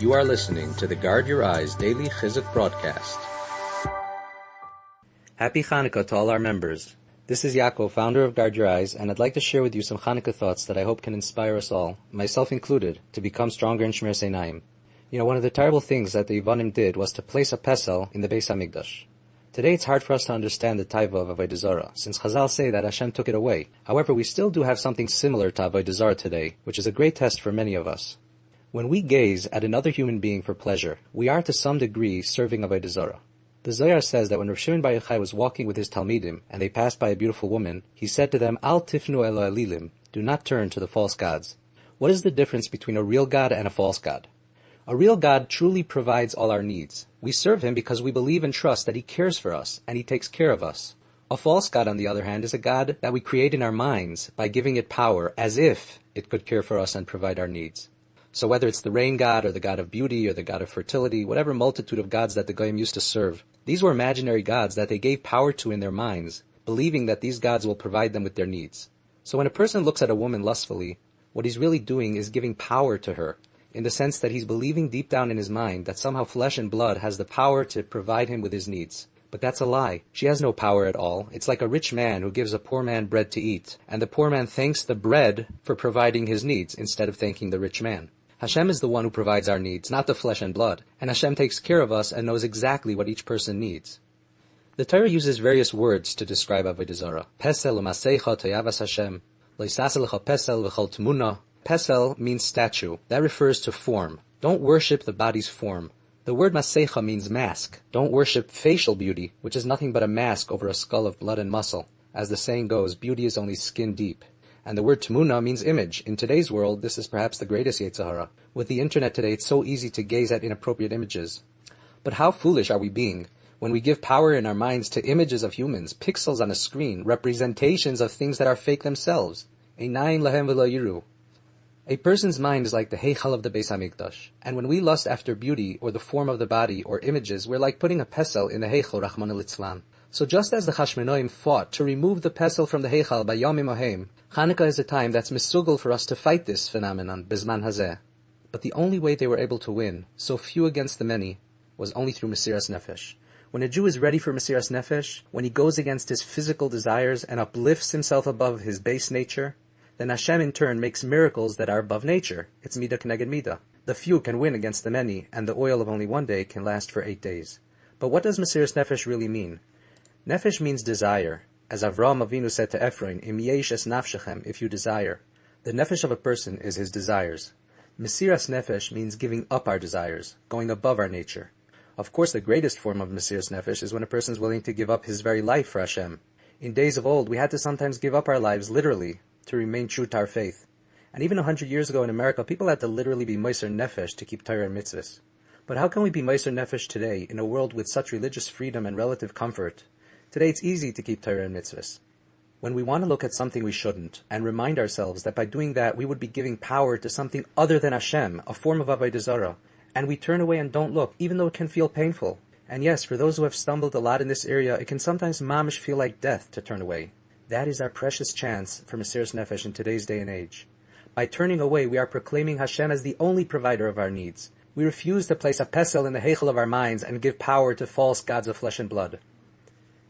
You are listening to the Guard Your Eyes Daily Chizuk broadcast. Happy Hanukkah to all our members. This is Yaakov, founder of Guard Your Eyes, and I'd like to share with you some Hanukkah thoughts that I hope can inspire us all, myself included, to become stronger in Messiras Nefesh. You know, one of the terrible things that the Yevanim did was to place a pesel in the Beis HaMikdash. Today it's hard for us to understand the taiva of Avoda Zara, since Chazal say that Hashem took it away. However, we still do have something similar to Avoda Zara today, which is a great test for many of us. When we gaze at another human being for pleasure, we are to some degree serving Avoda Zara. The Zohar says that when Rav Shimon Bar Yochai was walking with his Talmidim, and they passed by a beautiful woman, he said to them, Al tifnu elo elilim, do not turn to the false gods. What is the difference between a real God and a false God? A real God truly provides all our needs. We serve Him because we believe and trust that He cares for us, and He takes care of us. A false God, on the other hand, is a God that we create in our minds by giving it power as if it could care for us and provide our needs. So whether it's the rain god or the god of beauty or the god of fertility, whatever multitude of gods that the Goyim used to serve, these were imaginary gods that they gave power to in their minds, believing that these gods will provide them with their needs. So when a person looks at a woman lustfully, what he's really doing is giving power to her, in the sense that he's believing deep down in his mind that somehow flesh and blood has the power to provide him with his needs. But that's a lie. She has no power at all. It's like a rich man who gives a poor man bread to eat, and the poor man thanks the bread for providing his needs instead of thanking the rich man. Hashem is the one who provides our needs, not the flesh and blood, and Hashem takes care of us and knows exactly what each person needs. The Torah uses various words to describe Avoda Zara. Pesel u'maseicha toyavas Hashem, loisasel lecha pesel v'chol tmuna. Pesel means statue. That refers to form. Don't worship the body's form. The word maseicha means mask. Don't worship facial beauty, which is nothing but a mask over a skull of blood and muscle. As the saying goes, beauty is only skin deep. And the word tmuna means image. In today's world, this is perhaps the greatest Yetzer Hara. With the internet today, it's so easy to gaze at inappropriate images. But how foolish are we being when we give power in our minds to images of humans, pixels on a screen, representations of things that are fake themselves? Einayin lahem v'lo yiru. A person's mind is like the heichal of the Beis HaMikdash. And when we lust after beauty or the form of the body or images, we're like putting a pesel in the heichal, Rachmana litzlan. So just as the Chashmonaim fought to remove the pesel from the heichal by Yom Mohem, Hanukkah is a time that's misugel for us to fight this phenomenon, Bizman Hazeh. But the only way they were able to win, so few against the many, was only through Messiras Nefesh. When a Jew is ready for Messiras Nefesh, when he goes against his physical desires and uplifts himself above his base nature, then Hashem in turn makes miracles that are above nature. It's midah k'neged midah. The few can win against the many, and the oil of only one day can last for 8 days. But what does Messiras Nefesh really mean? Nefesh means desire. As Avraham Avinu said to Ephraim, Im yesh es nafshechem, if you desire. The nefesh of a person is his desires. Messiras Nefesh means giving up our desires, going above our nature. Of course, the greatest form of Messiras Nefesh is when a person is willing to give up his very life for Hashem. In days of old, we had to sometimes give up our lives literally to remain true to our faith. And even 100 years ago in America, people had to literally be Messiras Nefesh to keep Torah and mitzvahs. But how can we be Messiras Nefesh today in a world with such religious freedom and relative comfort? Today it's easy to keep Torah and mitzvahs. When we want to look at something we shouldn't, and remind ourselves that by doing that we would be giving power to something other than Hashem, a form of Avoda Zara, and we turn away and don't look, even though it can feel painful. And yes, for those who have stumbled a lot in this area, it can sometimes mamish feel like death to turn away. That is our precious chance for Messiras Nefesh in today's day and age. By turning away, we are proclaiming Hashem as the only provider of our needs. We refuse to place a pesel in the heichal of our minds and give power to false gods of flesh and blood.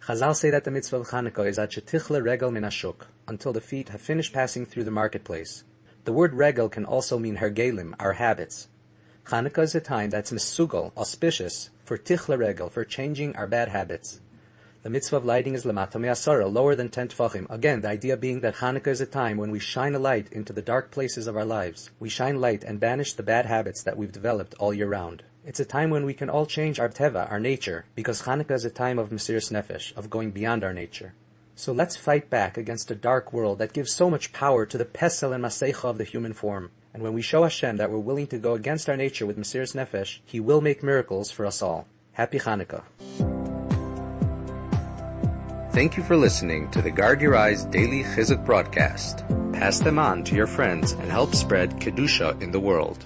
Chazal say that the mitzvah of Chanukah is at shetichle regel min hashuk, until the feet have finished passing through the marketplace. The word regel can also mean hergelim, our habits. Chanukah is a time that's misugol, auspicious, for tichle regel, for changing our bad habits. The mitzvah of lighting is lamata me'asara, lower than 10 tefachim. Again, the idea being that Chanukah is a time when we shine a light into the dark places of our lives. We shine light and banish the bad habits that we've developed all year round. It's a time when we can all change our teva, our nature, because Chanukah is a time of Messiras Nefesh, of going beyond our nature. So let's fight back against a dark world that gives so much power to the pesel and maseicha of the human form. And when we show Hashem that we're willing to go against our nature with Messiras Nefesh, He will make miracles for us all. Happy Chanukah. Thank you for listening to the Guard Your Eyes Daily Chizuk broadcast. Pass them on to your friends and help spread Kedusha in the world.